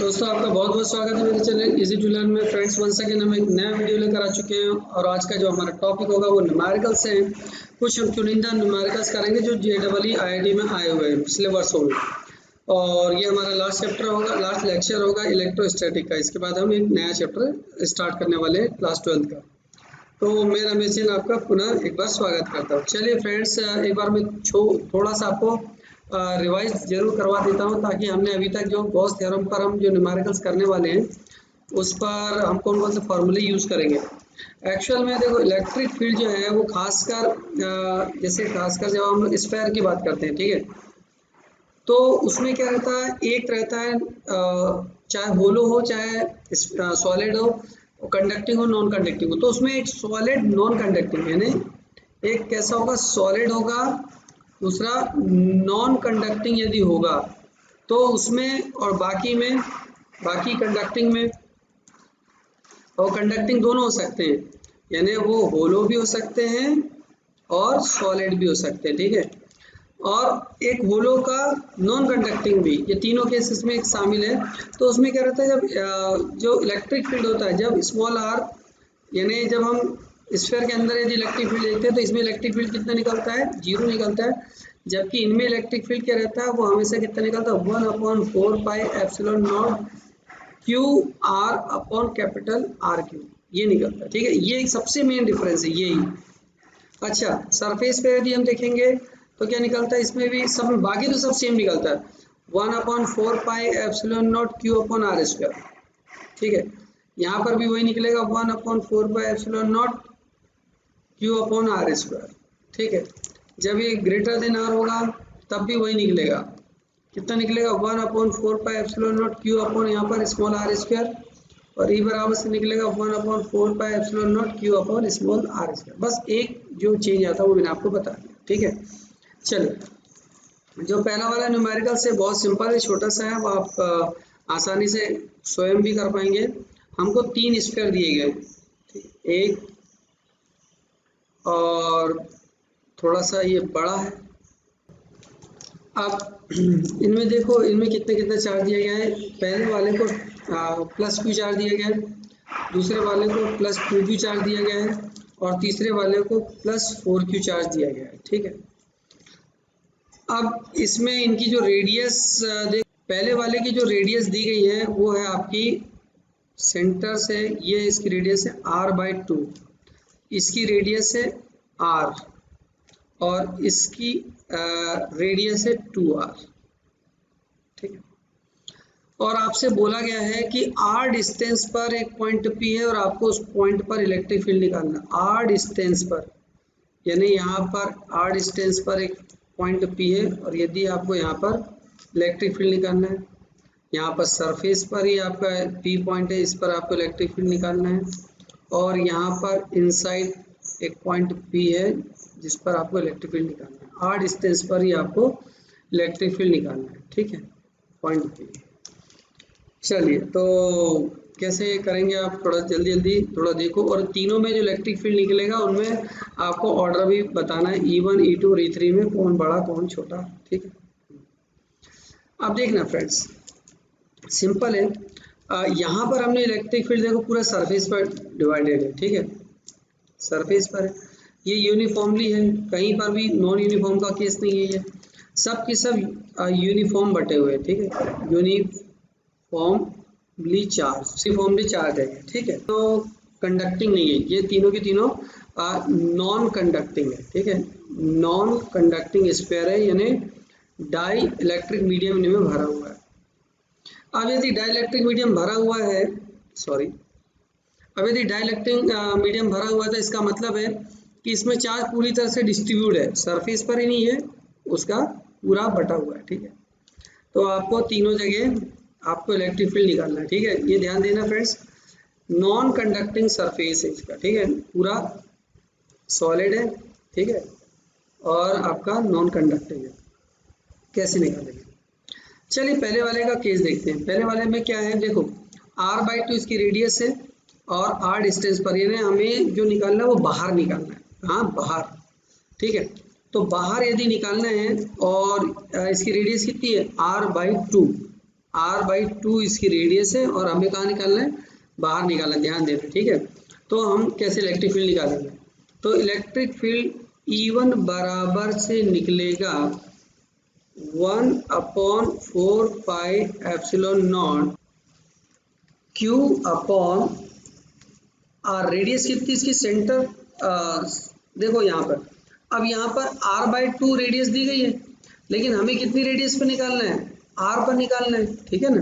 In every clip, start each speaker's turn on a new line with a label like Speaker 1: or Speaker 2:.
Speaker 1: दोस्तों आपका बहुत बहुत स्वागत है मेरे चैनल इजी टू लर्न में। फ्रेंड्स वंस अगेन हम एक नया वीडियो लेकर आ चुके हैं और आज का जो हमारा टॉपिक होगा वो न्यूमेरिकल्स है। कुछ चुनिंदा न्यूमेरिकल्स करेंगे जो JEE IIT में आए हुए हैं पिछले वर्षों में, और ये हमारा लास्ट चैप्टर होगा, लास्ट लेक्चर होगा इलेक्ट्रोस्टैटिक का। इसके बाद हम एक नया चैप्टर स्टार्ट करने वाले हैं क्लास 12 का। तो मैं रमेश जैन आपका पुनः एक बार स्वागत करता हूँ। चलिए फ्रेंड्स, एक बार मैं थोड़ा सा आपको रिवाइज जरूर करवा देता हूँ, ताकि हमने अभी तक जो गॉस थ्योरम पर हम जो न्यूमेरिकल्स करने वाले हैं उस पर हम कौन कौन से फॉर्मूले यूज़ करेंगे। एक्चुअल में देखो, इलेक्ट्रिक फील्ड जो है वो खासकर जैसे जब हम स्फीयर की बात करते हैं, ठीक है, तो उसमें क्या रहता है, एक रहता है चाहे होलो हो चाहे सॉलिड हो, कंडक्टिंग हो नॉन कंडक्टिंग हो। तो उसमें एक सॉलिड नॉन कंडक्टिंग, यानी एक कैसा होगा, सॉलिड होगा, दूसरा नॉन कंडक्टिंग यदि होगा तो उसमें, और बाकी कंडक्टिंग में और कंडक्टिंग दोनों हो सकते हैं, यानी वो होलो भी हो सकते हैं और सॉलिड भी हो सकते हैं, ठीक है। और एक होलो का नॉन कंडक्टिंग भी, ये तीनों केसेस में एक शामिल है। तो उसमें क्या रहता है, जब जो इलेक्ट्रिक फील्ड होता है, जब स्मॉल आर, यानी जब हम स्फीयर के अंदर यदि इलेक्ट्रिक फील्ड देखते हैं तो इसमें इलेक्ट्रिक फील्ड कितना निकलता है, 0 निकलता है। जबकि इनमें इलेक्ट्रिक फील्ड क्या रहता है, वो हमेशा कितना निकलता है, 1/4πε0 Q R upon capital R Q, ये निकलता है, ठीक है। ये सबसे मेन डिफरेंस है यही। अच्छा, सरफेस पे यदि हम देखेंगे तो क्या निकलता है, इसमें भी सब, बाकी तो सब सेम निकलता है, 1/4πε0 क्यू अपॉन आर स्क्वायर, ठीक है। यहाँ पर भी वही निकलेगा, 1/4πε0 क्यू अपॉन आर स्क्वायर, ठीक है। जब ये ग्रेटर देन आर होगा तब भी वही निकलेगा, कितना निकलेगा, 1/4πε0 क्यू अपॉन यहाँ पर स्मॉल आर स्क्वायर, और ये बराबर से निकलेगा 1/4πε0 Q upon small R square. बस एक जो चेंज आता है वो मैंने आपको बता दिया, ठीक है। चलो, जो पहला वाला न्यूमेरिकल से बहुत सिंपल है, छोटा सा है, वो आप आसानी से स्वयं भी कर पाएंगे। हमको 3 स्फीयर दिए गए, एक और थोड़ा सा ये बड़ा है। अब इनमें देखो, इनमें कितने कितने चार्ज दिया गया है। पहले वाले को प्लस क्यू चार्ज दिया गया है, दूसरे वाले को प्लस 2q चार्ज दिया गया है, और तीसरे वाले को प्लस 4q चार्ज दिया गया है, ठीक है। अब इसमें इनकी जो रेडियस पहले वाले की जो रेडियस दी गई है वो है आपकी सेंटर से, ये इसकी रेडियस है r/2, इसकी रेडियस है r, और इसकी रेडियस है 2r, ठीक है। और आपसे बोला गया है कि r डिस्टेंस पर एक पॉइंट P है और आपको उस पॉइंट पर इलेक्ट्रिक फील्ड निकालना। r डिस्टेंस पर, यानी यहाँ पर r डिस्टेंस पर एक पॉइंट P है, और यदि आपको यहाँ पर इलेक्ट्रिक फील्ड निकालना है, यहाँ पर सरफेस पर ही आपका P पॉइंट है, इस पर आपको इलेक्ट्रिक फील्ड निकालना है, और यहाँ पर इनसाइड एक पॉइंट P है जिस पर आपको इलेक्ट्रिक फील्ड निकालना है। r डिस्टेंस पर ही आपको इलेक्ट्रिक फील्ड निकालना है, ठीक है, पॉइंट P। चलिए, तो कैसे करेंगे आप, थोड़ा जल्दी थोड़ा देखो, और तीनों में जो इलेक्ट्रिक फील्ड निकलेगा उनमें आपको ऑर्डर भी बताना है, E1 E2 और E3 में कौन बड़ा कौन छोटा, ठीक है। अब देखना फ्रेंड्स, सिंपल है। यहाँ पर हमने इलेक्ट्रिक फील्ड देखो पूरा सरफेस पर डिवाइडेड है, ठीक है, सरफेस पर है, ये यूनिफॉर्मली है, कहीं पर भी नॉन यूनिफॉर्म का केस नहीं है, ये सब के सब यूनिफॉर्म बटे हुए हैं, ठीक है, यूनिफॉर्मली चार्ज है, ठीक है। तो कंडक्टिंग नहीं है, ये तीनों के तीनों नॉन कंडक्टिंग है, ठीक है, नॉन कंडक्टिंग स्फीयर है, यानी डाई इलेक्ट्रिक मीडियम इनमें भरा हुआ है। अब यदि डाइलेक्ट्रिक मीडियम भरा हुआ है, अब यदि डाइलेक्ट्रिक मीडियम भरा हुआ है तो इसका मतलब है कि इसमें चार्ज पूरी तरह से डिस्ट्रीब्यूट है, सरफेस पर ही नहीं है, उसका पूरा बटा हुआ है, ठीक है। तो आपको तीनों जगह आपको इलेक्ट्रिक फील्ड निकालना है, ठीक है, ये ध्यान देना फ्रेंड्स। नॉन कंडक्टिंग सरफेस है इसका, ठीक है, पूरा सॉलिड है, ठीक है, और आपका नॉन कंडक्टिंग है। कैसे निकालेंगे, चलिए पहले वाले का केस देखते हैं। पहले वाले में क्या है, देखो r/2 इसकी रेडियस है, और r डिस्टेंस पर, यानी हमें जो निकालना है वो बाहर निकालना है, हाँ बाहर, ठीक है। तो बाहर यदि निकालना है और इसकी रेडियस कितनी है r/2, r/2 इसकी रेडियस है और हमें कहाँ निकालना है, बाहर निकालना है, ध्यान देना, ठीक है। तो हम कैसे इलेक्ट्रिक फील्ड निकालेंगे, तो इलेक्ट्रिक फील्ड E1 बराबर से निकलेगा 1/4πε0 Q अपॉन आर। रेडियस कितनी इसकी, सेंटर देखो यहाँ पर, अब यहाँ पर r/2 रेडियस दी गई है, लेकिन हमें कितनी रेडियस पर निकालना है, r पर निकालना है, ठीक है ना।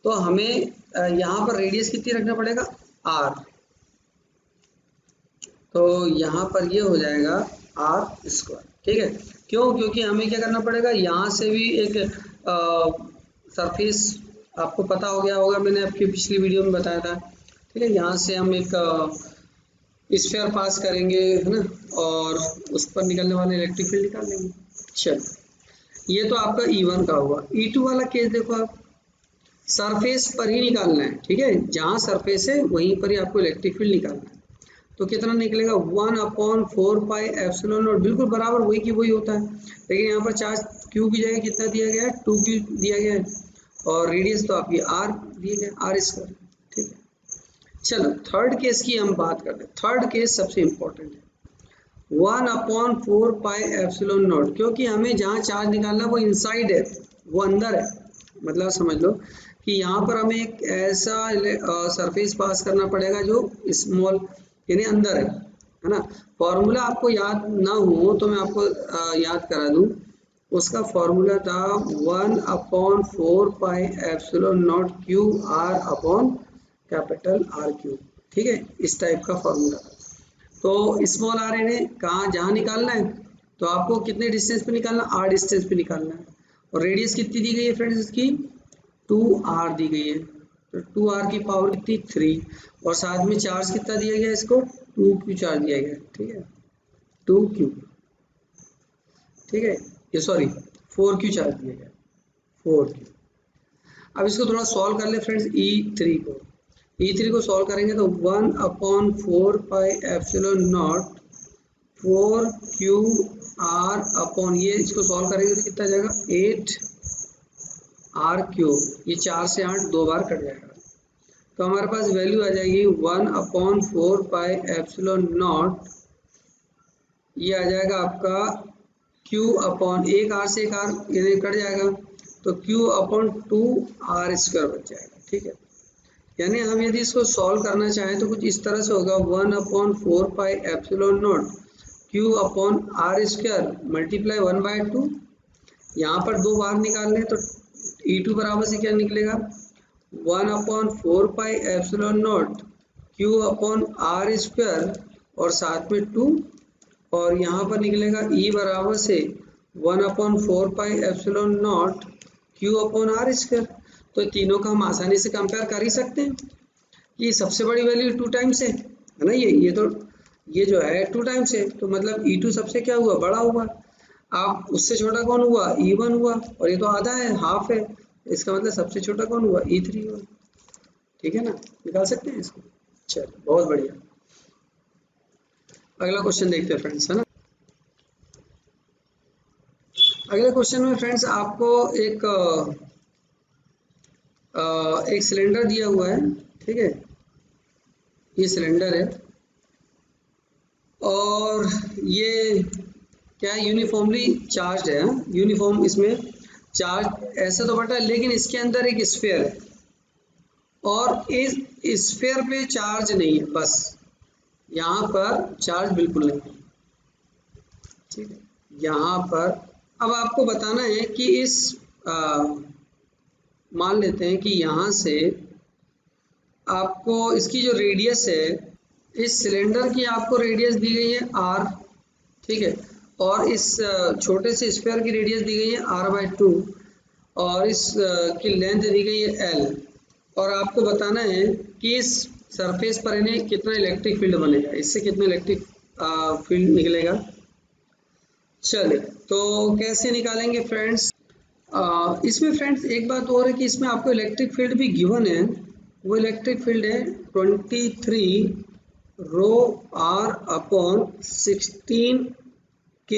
Speaker 1: तो हमें यहाँ पर रेडियस कितनी रखना पड़ेगा, r। तो यहाँ पर ये हो जाएगा r², ठीक है। क्यों, क्योंकि हमें क्या करना पड़ेगा, यहाँ से भी एक सरफेस, आपको पता हो गया होगा, मैंने आपकी पिछली वीडियो में बताया था, ठीक है। यहाँ से हम एक स्फीयर पास करेंगे, है ना, और उस पर निकलने वाले इलेक्ट्रिक फील्ड निकाल लेंगे। चलो, ये तो आपका E1 का हुआ। E2 वाला केस देखो, आप सरफेस पर ही निकालना है, ठीक है, जहाँ सरफेस है वहीं पर ही आपको इलेक्ट्रिक फील्ड निकालना है। तो कितना निकलेगा, 1/4πε0, बिल्कुल बराबर वही की वही होता है, लेकिन यहाँ पर चार्ज Q की जगह कितना दिया गया है, 2Q दिया गया है, और रेडियस तो आपकी r दिया गया, r², ठीक है। चलो थर्ड केस की हम बात करते हैं। थर्ड केस सबसे इंपॉर्टेंट है, 1/4πε0, क्योंकि हमें जहाँ चार्ज निकालना है वो इनसाइड है, वो अंदर है। मतलब समझ लो कि यहाँ पर हमें एक ऐसा सरफेस पास करना पड़ेगा जो स्मॉल यानी अंदर है ना। फॉर्मूला आपको याद ना हो तो मैं आपको याद करा दूं, उसका फॉर्मूला था 1/4πε0 QR अपॉन कैपिटल R3, ठीक है, इस टाइप का फॉर्मूला। तो स्मॉल r इन्हें कहाँ, जहाँ निकालना है, तो आपको कितने डिस्टेंस पे निकालना, r डिस्टेंस पे निकालना है, और रेडियस कितनी दी गई है फ्रेंड्स, इसकी 2r दी गई है। तो 2r की पावर कितनी, 3, और साथ में चार्ज कितना दिया गया, इसको 2Q चार्ज दिया गया, ठीक है, 2Q, ठीक है, ये सॉरी 4Q चार्ज दिया गया, 4Q। अब इसको थोड़ा सॉल्व कर ले फ्रेंड्स, E3 को सॉल्व करेंगे तो 1/4πε0 4QR अपॉन, ये इसको सॉल्व करेंगे तो कितना जाएगा, 8R3, ये 4 से 8 दो बार कट जाएगा, तो हमारे पास वैल्यू आ जाएगी 1/4πε0, ये आ जाएगा आपका Q अपॉन, एक R से एक R ये कट जाएगा, तो Q अपॉन 2R² बच जाएगा, ठीक है। यानी हम यदि इसको सॉल्व करना चाहें तो कुछ इस तरह से होगा, 1/4πε0 Q अपॉन R² मल्टीप्लाई 1/2, यहाँ पर दो बार निकाल लें तो E2 बराबर से क्या निकलेगा, 1/4πε0 Q अपॉन R² और साथ में 2, और यहाँ पर निकलेगा E बराबर से 1/4πε0 Q अपॉन R²। तो तीनों का हम आसानी से कंपेयर कर ही सकते हैं कि सबसे बड़ी वैल्यू 2 टाइम्स है ना, ये जो है 2 टाइम्स है, तो मतलब E2 सबसे क्या हुआ, बड़ा हुआ। आप उससे छोटा कौन हुआ, E1 हुआ, और ये तो आधा है, हाफ है, इसका मतलब सबसे छोटा कौन हुआ, E3 हुआ, ठीक है ना, निकाल सकते हैं इसको। चलो बहुत बढ़िया, अगला क्वेश्चन देखते हैं फ्रेंड्स, है ना। अगले क्वेश्चन में फ्रेंड्स आपको एक सिलेंडर दिया हुआ है, ठीक है, ये सिलेंडर है, और ये क्या यूनिफॉर्मली चार्ज है, यूनिफॉर्म इसमें चार्ज ऐसा तो बटा है, लेकिन इसके अंदर एक स्फीयर है, और इस स्फीयर पे चार्ज नहीं है, बस यहाँ पर चार्ज बिल्कुल नहीं है, ठीक है। यहाँ पर अब आपको बताना है कि इस मान लेते हैं कि यहाँ से आपको इसकी जो रेडियस है, इस सिलेंडर की आपको रेडियस दी गई है r, ठीक है, और इस छोटे से स्फीयर की रेडियस दी गई है r/2, और इस की लेंथ दी गई है l, और आपको बताना है कि इस सरफेस पर इन्हें कितना इलेक्ट्रिक फील्ड बनेगा, इससे कितना इलेक्ट्रिक फील्ड निकलेगा। चलिए तो कैसे निकालेंगे फ्रेंड्स, इसमें फ्रेंड्स एक बात और है कि इसमें आपको इलेक्ट्रिक फील्ड भी गिवन है, वो इलेक्ट्रिक फील्ड है 23 ρr/16 K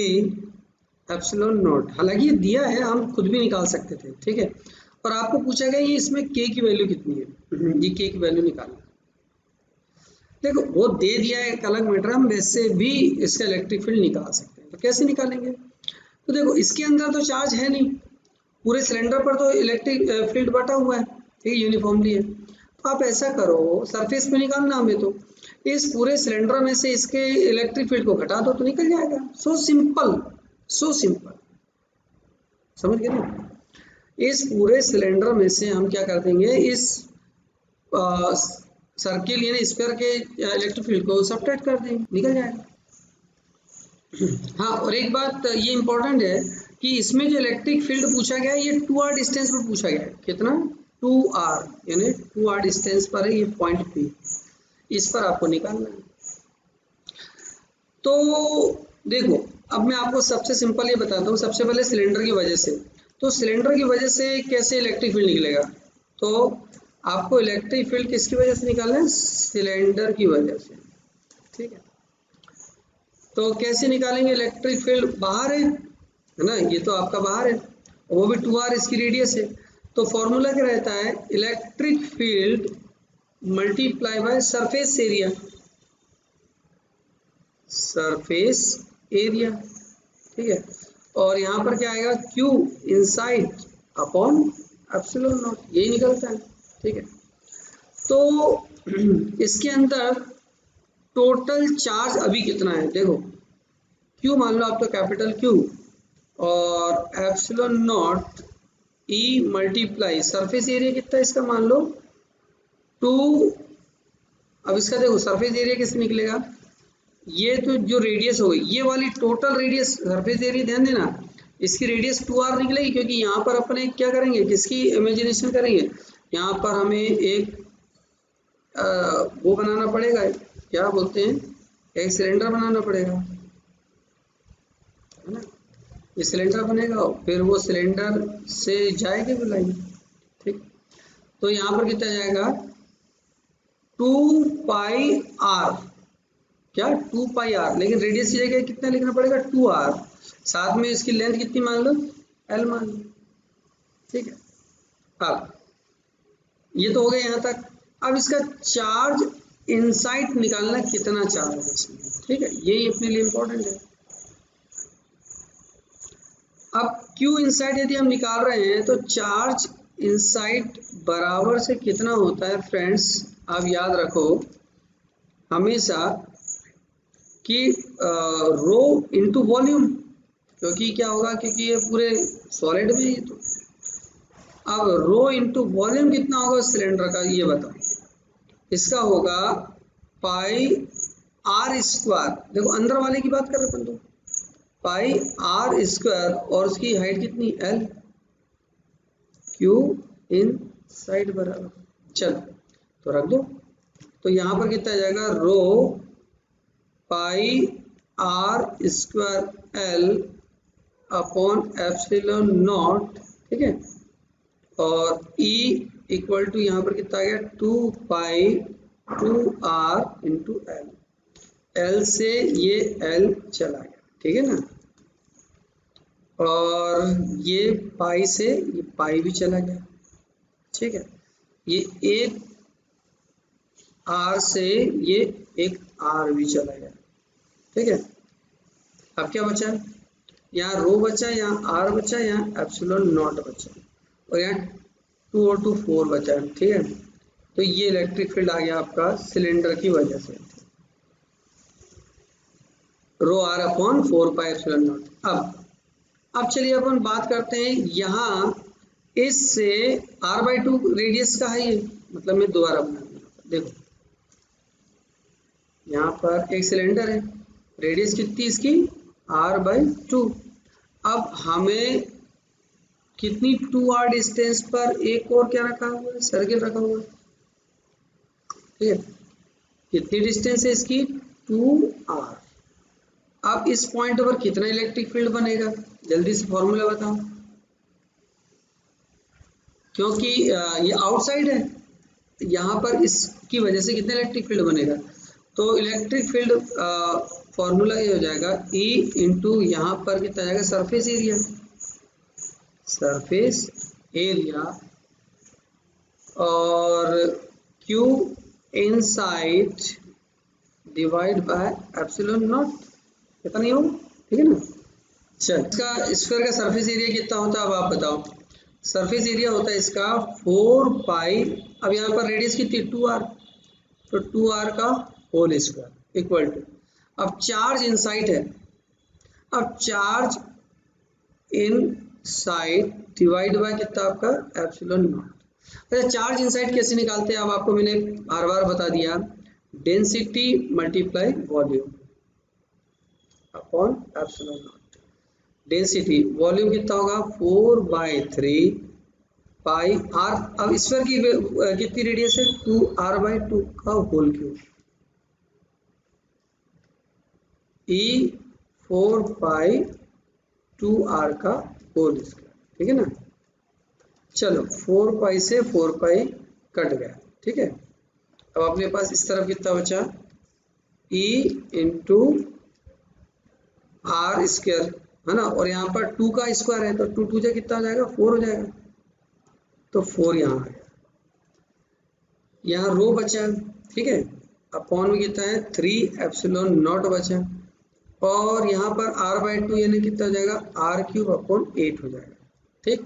Speaker 1: ε0। हालांकि ये दिया है, हम खुद भी निकाल सकते थे, ठीक है, और आपको पूछा गया ये इसमें के की वैल्यू कितनी है, ये के की वैल्यू निकालना। देखो वो दे दिया है एक अलग मैटर, हम वैसे भी इसका इलेक्ट्रिक फील्ड निकाल सकते हैं। तो कैसे निकालेंगे? तो देखो इसके अंदर तो चार्ज है नहीं, पूरे सिलेंडर पर तो इलेक्ट्रिक फील्ड बटा हुआ है, ठीक है, यूनिफॉर्मली है। तो आप ऐसा करो, सरफेस पे निकालना हमें, तो इस पूरे सिलेंडर में से इसके इलेक्ट्रिक फील्ड को घटा दो तो निकल जाएगा। सो सिंपल, सो सिंपल, समझ गए ना? इस पूरे सिलेंडर में से हम क्या कर देंगे, इस सर्किल यानी स्फीयर के इलेक्ट्रिक फील्ड को सब्ट्रैक्ट कर देंगे, निकल जाएगा। हाँ, और एक बात ये इंपॉर्टेंट है कि इसमें जो इलेक्ट्रिक फील्ड पूछा गया है ये 2r डिस्टेंस पर पूछा गया है। कितना? 2r, यानी 2r डिस्टेंस पर है ये पॉइंट P, इस पर आपको निकालना है। तो देखो अब मैं आपको सबसे सिंपल ये बताता हूँ। सबसे पहले सिलेंडर की वजह से, तो सिलेंडर की वजह से कैसे इलेक्ट्रिक फील्ड निकलेगा? तो आपको इलेक्ट्रिक फील्ड किसकी वजह से निकालना है? सिलेंडर की वजह से, ठीक है। तो कैसे निकालेंगे? इलेक्ट्रिक फील्ड बाहर है ना, ये तो आपका बाहर है, वो भी 2r इसकी रेडियस है। तो फॉर्मूला क्या रहता है? Electric field multiply by surface area, surface area, ठीक है। और यहाँ पर क्या आएगा? Q inside upon epsilon not, यही निकलता है, ठीक है। तो इसके अंदर टोटल चार्ज अभी कितना है? देखो Q मान लो आप, तो कैपिटल Q और epsilon not E multiply surface area कितना है इसका, मान लो 2। अब इसका देखो सरफेस एरिया किससे निकलेगा? ये तो जो रेडियस हो गई ये वाली टोटल रेडियस, सरफेस एरिया ध्यान देना, इसकी रेडियस 2r निकलेगी, क्योंकि यहाँ पर अपने क्या करेंगे, किसकी इमेजिनेशन करेंगे? यहाँ पर हमें एक वो बनाना पड़ेगा, क्या बोलते हैं, एक सिलेंडर बनाना पड़ेगा, है ना। ये सिलेंडर बनेगा, फिर वो सिलेंडर से जाएगी वो लाइन, ठीक। तो यहाँ पर कितना जाएगा? 2πr, क्या 2πr, लेकिन रेडियस की जगह कितना लिखना पड़ेगा? 2r, साथ में इसकी लेंथ कितनी मान लो? l मान लो, ठीक है। अब ये तो हो गया यहाँ तक। अब इसका चार्ज इनसाइड निकालना, कितना चार्ज है इसमें, ठीक है, यही अपने लिए इंपॉर्टेंट है। अब Q इनसाइड यदि हम निकाल रहे हैं तो चार्ज इनसाइड बराबर से कितना होता है फ्रेंड्स? आप याद रखो हमेशा कि रो इंटू वॉल्यूम, क्योंकि क्या होगा, क्योंकि ये पूरे सॉलिड में ही, तो अब रो इंटू वॉल्यूम कितना होगा सिलेंडर का, ये बताओ। इसका होगा पाई आर स्क्वायर, देखो अंदर वाले की बात कर रहे अपन, तो पाई आर स्क्वायर, और उसकी हाइट कितनी? l, Q इन साइड बराबर, चलो तो रख दो। तो यहाँ पर कितना जाएगा? Rho pi R square l upon epsilon naught, ठीक है। और E इक्वल टू यहाँ पर कितना आ गया? 2π/2r इंटू l, l से ये l चला गया, ठीक है ना। और ये पाई से ये पाई भी चला गया, ठीक है। ये एक r से ये एक r भी चला गया, ठीक है। अब क्या बचा? यहाँ रो बचा, यहाँ r बचा, यहाँ एप्सिलॉन नॉट बचा, और यहाँ 2 और 2 4 बचा, ठीक है। तो ये इलेक्ट्रिक फील्ड आ गया आपका सिलेंडर की वजह से, रो r अपॉन 4π एप्सिलॉन नॉट। अब चलिए अपन बात करते हैं, यहाँ इससे r/2 रेडियस का है ये, मतलब मैं दोबारा बना दूंगा, देखो यहाँ पर एक सिलेंडर है, रेडियस कितनी इसकी? r/2। अब हमें कितनी 2r डिस्टेंस पर एक और क्या रखा हुआ है? सर्किल रखा हुआ है, ठीक है। कितनी डिस्टेंस है इसकी? 2r। अब इस पॉइंट पर कितना इलेक्ट्रिक फील्ड बनेगा? जल्दी से फॉर्मूला बताओ, क्योंकि ये आउटसाइड है, यहाँ पर इसकी वजह से कितना इलेक्ट्रिक फील्ड बनेगा? तो इलेक्ट्रिक फील्ड फॉर्मूला ये हो जाएगा E इंटू यहाँ पर कितना जाएगा? सरफेस एरिया, सरफेस एरिया और Q inside divide by epsilon not, पता नहीं हो, ठीक है ना। चल, इसका स्फीयर का सरफेस एरिया कितना होता है अब आप बताओ। सरफेस एरिया होता है इसका 4 पाई, अब यहाँ पर रेडियस कितनी 2r, तो 2r का होल स्क्वायर इक्वल टू, अब चार्ज इनसाइड है, अब charge in side divide by कितना आपका एप्सिलॉन नॉट। अच्छा, चार्ज इनसाइड कैसे निकालते हैं अब आपको मैंने हर बार बता दिया, density multiply volume upon epsilon not. Density volume कितना होगा 4/3 पाई आर, अब स्फीयर की कितनी रेडियस है 2r/2 का होल क्यूब, ई 4 पाई 2r का होल स्क्वायर, ठीक है ना। चलो 4 पाई से 4 पाई कट गया, ठीक है। अब अपने पास इस तरफ कितना बचा, ई इंटू आर स्क्वायर, है ना, और यहाँ पर 2 का स्क्वायर है तो 2 2 जा कितना हो जाएगा 4 हो जाएगा, तो 4 यहाँ आ गया, यहाँ रो बचा, ठीक है, अपॉन में कितना है 3 एप्सिलॉन नॉट बचा, और यहाँ पर r/2 यानी कितना हो जाएगा r³ अपॉन 8 हो जाएगा, ठीक।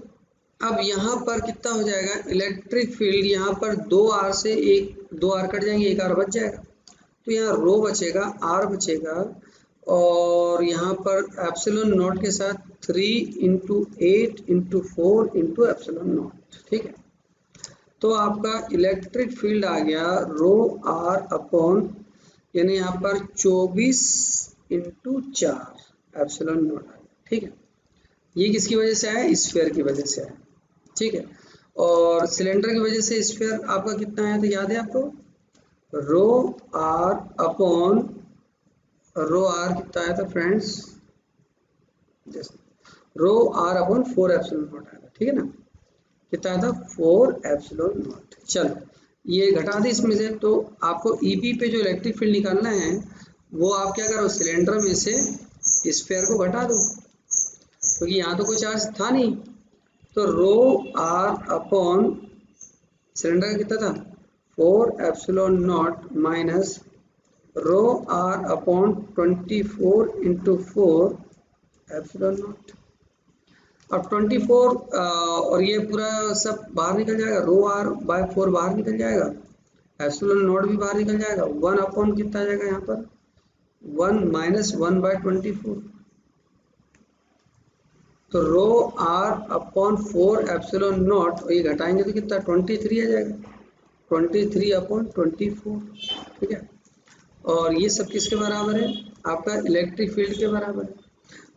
Speaker 1: अब यहाँ पर कितना हो जाएगा इलेक्ट्रिक फील्ड, यहाँ पर 2r से 2r कट जाएंगे, 1r बच जाएगा, तो यहाँ रो बचेगा, r बचेगा, और यहाँ पर एप्सिलॉन नॉट के साथ 3 × 8 × 4 × एप्सिलॉन नॉट, ठीक है। तो आपका इलेक्ट्रिक फील्ड आ गया ρr अपॉन, यानी यहाँ पर 24 × 4 एप्सिलॉन नॉट आ गया, ठीक है। ये किसकी वजह से आया, स्फीयर की वजह से आया, ठीक है। और सिलेंडर की वजह से स्फीयर आपका कितना आया था याद है आपको, ρr अपॉन ρr कितना आया था friends, ρr upon 4 epsilon not आया था, ठीक है ना, कितना आया था 4 एप्सिलॉन नॉट। चलो ये घटा दे इसमें से, तो आपको ईपी पे जो इलेक्ट्रिक फील्ड निकालना है वो आप क्या करो, सिलेंडर में से स्फीयर को घटा दो, क्योंकि यहाँ तो कोई चार्ज था नहीं, तो ρr अपॉन सिलेंडर का कितना था 4 epsilon not minus ρr upon 24 × 4 epsilon naught. अब 24 और ये पूरा सब बाहर निकल जाएगा, ρr/4 बाहर निकल जाएगा, एप्सिलॉन नॉट भी बाहर निकल जाएगा, 1 अपॉन कितना आ जाएगा यहाँ पर 1 - 1/24, तो ρr अपॉन 4 एप्सिलॉन नॉट, और ये घटाएंगे तो कितना 23 आ जाएगा, 23 अपॉन 24, ठीक है। और ये सब किसके बराबर है, आपका इलेक्ट्रिक फील्ड के बराबर है।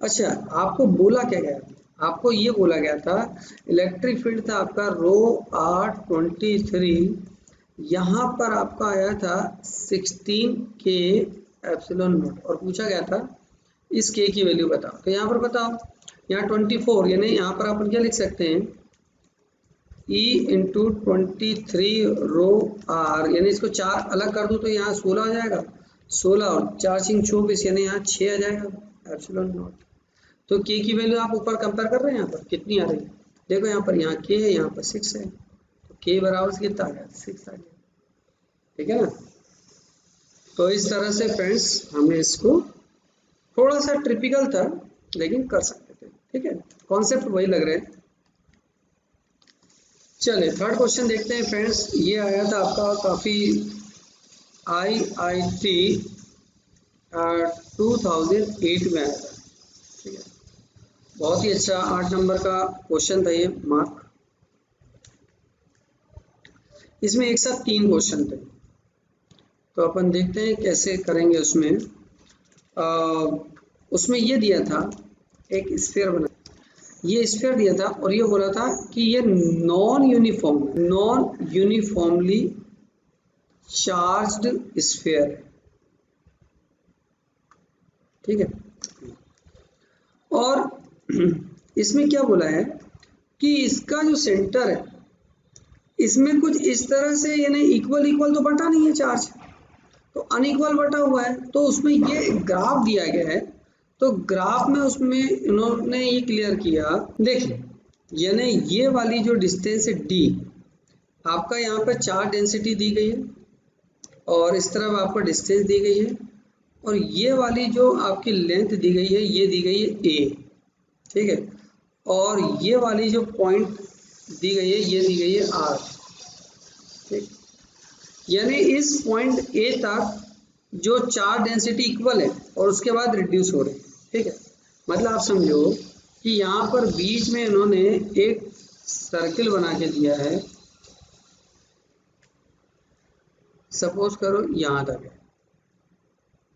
Speaker 1: अच्छा, आपको बोला क्या गया था, आपको ये बोला गया था इलेक्ट्रिक फील्ड था आपका ρr23, यहाँ पर आपका आया था 16 K एप्सिलॉन नॉट, और पूछा गया था इस K की वैल्यू बताओ, तो यहाँ पर बताओ, यहाँ 24 यानी यहाँ पर अपन क्या लिख सकते हैं E × 23 ρr, यानी इसको 4 अलग कर दूँ तो यहाँ 16 आ जाएगा, 16 और 4 × 24 यानी यहाँ 6 आ जाएगा एप्सिलॉन नॉट। तो K की वैल्यू आप ऊपर कंपेयर कर रहे हैं, यहाँ पर कितनी आ रही है, देखो यहाँ पर, यहाँ K है, यहाँ पर 6 है, तो K बराबर से कितना आ गया 6 आ गया, ठीक है ना। तो इस तरह से फ्रेंड्स हमने इसको, थोड़ा सा ट्रिपिकल था लेकिन कर सकते थे, ठीक है, कॉन्सेप्ट वही लग रहे हैं। चलिए थर्ड क्वेश्चन देखते हैं फ्रेंड्स, ये आया था आपका काफ़ी IIT 2008 में आया था, ठीक है, बहुत ही अच्छा 8 नंबर का क्वेश्चन था ये मार्क, इसमें एक साथ 3 क्वेश्चन थे, तो अपन देखते हैं कैसे करेंगे। उसमें ये दिया था एक स्फीयर बना, ये स्फीयर दिया था और ये बोला था कि ये नॉन यूनिफॉर्मली चार्ज्ड स्फीयर है, ठीक है। और इसमें क्या बोला है कि इसका जो सेंटर है इसमें कुछ इस तरह से, यानी इक्वल तो बटा नहीं है चार्ज, तो अनइक्वल बटा हुआ है, तो उसमें ये ग्राफ दिया गया है, तो ग्राफ में उसमें इन्होंने ये क्लियर किया, देखिए यानी ये वाली जो डिस्टेंस है d, आपका यहाँ पर चार्ज डेंसिटी दी गई है और इस तरफ आपको डिस्टेंस दी गई है और ये वाली जो आपकी लेंथ दी गई है ये दी गई है ए, ठीक है, और ये वाली जो पॉइंट दी गई है ये दी गई है आर, ठीक। यानी इस पॉइंट ए तक जो चार्ज डेंसिटी इक्वल है और उसके बाद रिड्यूस हो रही है, ठीक है। मतलब आप समझो कि यहाँ पर बीच में इन्होंने एक सर्किल बना के दिया है, सपोज करो यहाँ तक है,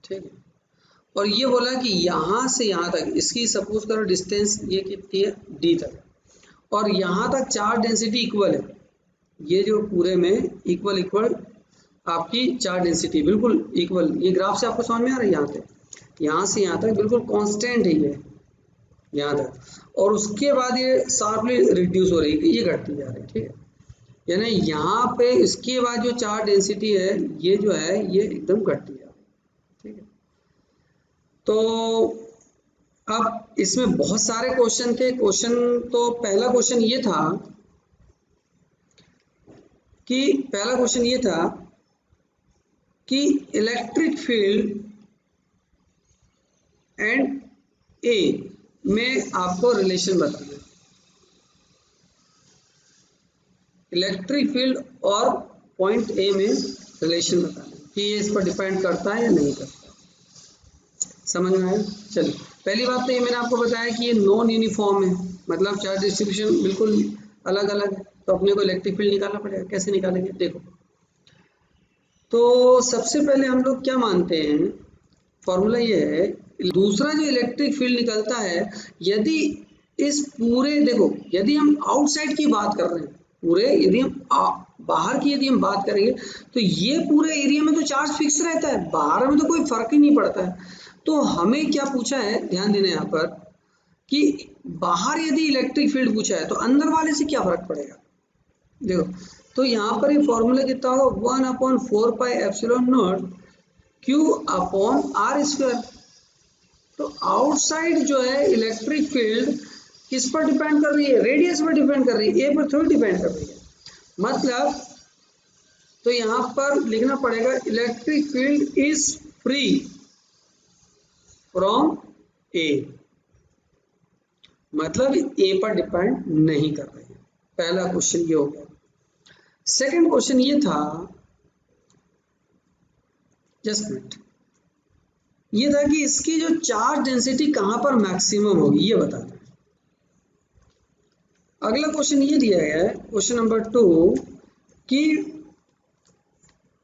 Speaker 1: ठीक है, और ये बोला कि यहाँ से यहाँ तक इसकी सपोज करो डिस्टेंस ये कितनी है डी तक है और यहाँ तक चार्ज डेंसिटी इक्वल है, ये जो पूरे में इक्वल आपकी चार्ज डेंसिटी बिल्कुल इक्वल, ये ग्राफ से आपको समझ में आ रहा है, यहाँ से यहाँ तक बिल्कुल कांस्टेंट है ये यहाँ तक, और उसके बाद ये शार्पली रिड्यूस हो रही है, ये घटती जा रही है, ठीक है। यानी यहाँ पे इसके बाद जो चार्ज डेंसिटी है ये जो है ये एकदम घटती जा रही है, ठीक है। तो अब इसमें बहुत सारे क्वेश्चन थे। क्वेश्चन तो पहला क्वेश्चन ये था कि इलेक्ट्रिक फील्ड एंड ए में आपको रिलेशन बताना है, इलेक्ट्रिक फील्ड और पॉइंट ए में रिलेशन बताना है कि ये इस पर डिपेंड करता है या नहीं करता। समझ में आया? चलिए, पहली बात तो ये मैंने आपको बताया कि ये नॉन यूनिफॉर्म है, मतलब चार्ज डिस्ट्रीब्यूशन बिल्कुल अलग अलग है, तो अपने को इलेक्ट्रिक फील्ड निकालना पड़ेगा। कैसे निकालेंगे देखो, तो सबसे पहले हम लोग क्या मानते हैं, फॉर्मूला ये है, दूसरा जो इलेक्ट्रिक फील्ड निकलता है यदि इस पूरे, देखो यदि हम आउटसाइड की बात कर रहे हैं पूरे, यदि हम बाहर की यदि हम बात करेंगे तो ये पूरे एरिया में तो चार्ज फिक्स रहता है, बाहर में तो कोई फर्क ही नहीं पड़ता है। तो हमें क्या पूछा है, ध्यान देना यहाँ पर कि बाहर यदि इलेक्ट्रिक फील्ड पूछा है तो अंदर वाले से क्या फर्क पड़ेगा। देखो तो यहाँ पर ये फॉर्मूला कितना होगा, 1/4πε0 Q/r²। तो आउटसाइड जो है इलेक्ट्रिक फील्ड किस पर डिपेंड कर रही है, रेडियस पर डिपेंड कर रही है, ए पर थोड़ी डिपेंड कर रही है। मतलब तो यहाँ पर लिखना पड़ेगा electric field is free from A, मतलब ए पर डिपेंड नहीं कर रही है। पहला क्वेश्चन ये हो गया। सेकंड क्वेश्चन ये था, जस्ट मिनट, ये था कि इसकी जो चार्ज डेंसिटी कहां पर मैक्सिमम होगी ये बताना है। अगला क्वेश्चन ये दिया गया है, क्वेश्चन नंबर 2, कि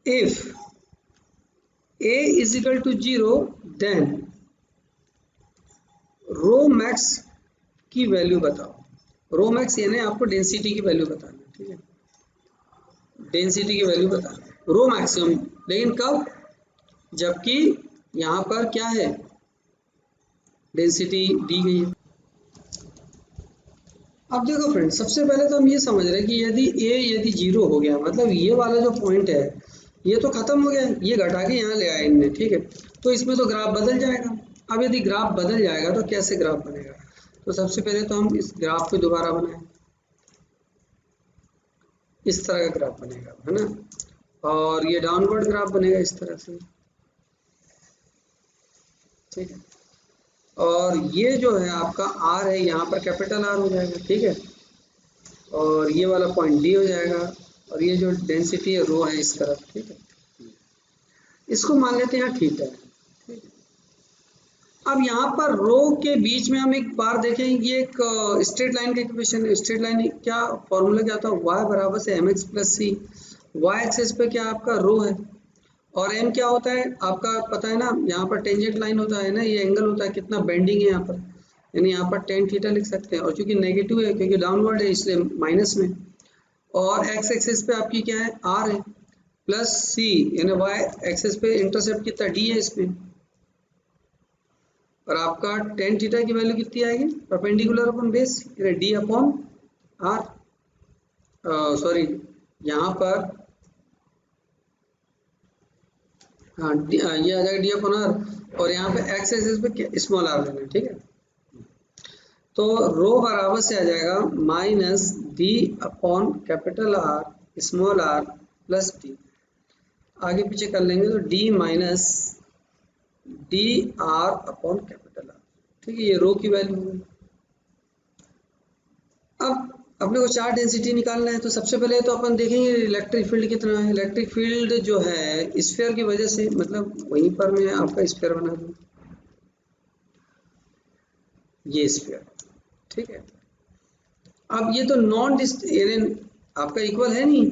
Speaker 1: if A is equal to 0 then rho max की वैल्यू बताओ। रो मैक्स यानी आपको डेंसिटी की वैल्यू बताना, ठीक है, डेंसिटी की वैल्यू बताना, रो मैक्सिमम, लेकिन कब, जबकि यहाँ पर क्या है, डेंसिटी दी गई है। अब देखो फ्रेंड, सबसे पहले तो हम ये समझ रहे हैं कि यदि 0 हो गया, मतलब ये वाला जो पॉइंट है ये तो खत्म हो गया, ये घटा के यहाँ ले आए इनने, ठीक है, तो इसमें तो ग्राफ बदल जाएगा। अब यदि ग्राफ बदल जाएगा तो कैसे ग्राफ बनेगा, तो सबसे पहले तो हम इस ग्राफ को दोबारा बनाएं, इस तरह का ग्राफ बनेगा, है ना, और ये डाउनवर्ड ग्राफ बनेगा इस तरह से, ठीक है, और ये जो है आपका आर है, यहाँ पर कैपिटल आर हो जाएगा, ठीक है, और ये वाला पॉइंट डी हो जाएगा, और ये जो डेंसिटी है रो है इस तरफ, ठीक है, इसको मान लेते हैं थीटा, ठीक है। अब यहाँ पर रो के बीच में हम एक बार देखें, ये एक स्ट्रेट लाइन का इक्वेशन है। स्ट्रेट लाइन क्या फॉर्मूला क्या था, y बराबर से mx प्लस सी, वाई एक्सिस पे क्या आपका रो है, और m क्या होता है आपका पता है ना, यहाँ पर टेंजेंट लाइन होता है ना, ये एंगल होता है, कितना बेंडिंग है यहाँ पर, यानी यहाँ पर tan थीटा लिख सकते हैं, और चूंकि नेगेटिव है क्योंकि डाउनवर्ड है इसलिए माइनस में, और x एक्सिस पे आपकी क्या है r है, प्लस सी, यानी y एक्सिस पे इंटरसेप्ट कितना d है इसमें, और आपका tan थीटा की वैल्यू कितनी आएगी, परपेंडिकुलर अपॉन बेस, यानी d अपॉन r, सॉरी यहाँ पर हाँ ये आ जाएगा d अपॉन r, और यहाँ पे x एक्सिस पे स्मॉल r लेना है, ठीक है, तो रो बराबर से आ जाएगा minus d upon capital R small R plus D, आगे पीछे कर लेंगे तो D minus D R upon capital R. ठीक है, ये रो की वैल्यू है। अब अपने को चार्ज डेंसिटी निकालना है, तो सबसे पहले तो अपन देखेंगे इलेक्ट्रिक फील्ड कितना है। इलेक्ट्रिक फील्ड जो है स्फीयर की वजह से, मतलब वहीं पर मैं आपका स्फीयर बना दूं, ये स्फीयर। ठीक है, अब ये तो नॉन आपका इक्वल है नहीं,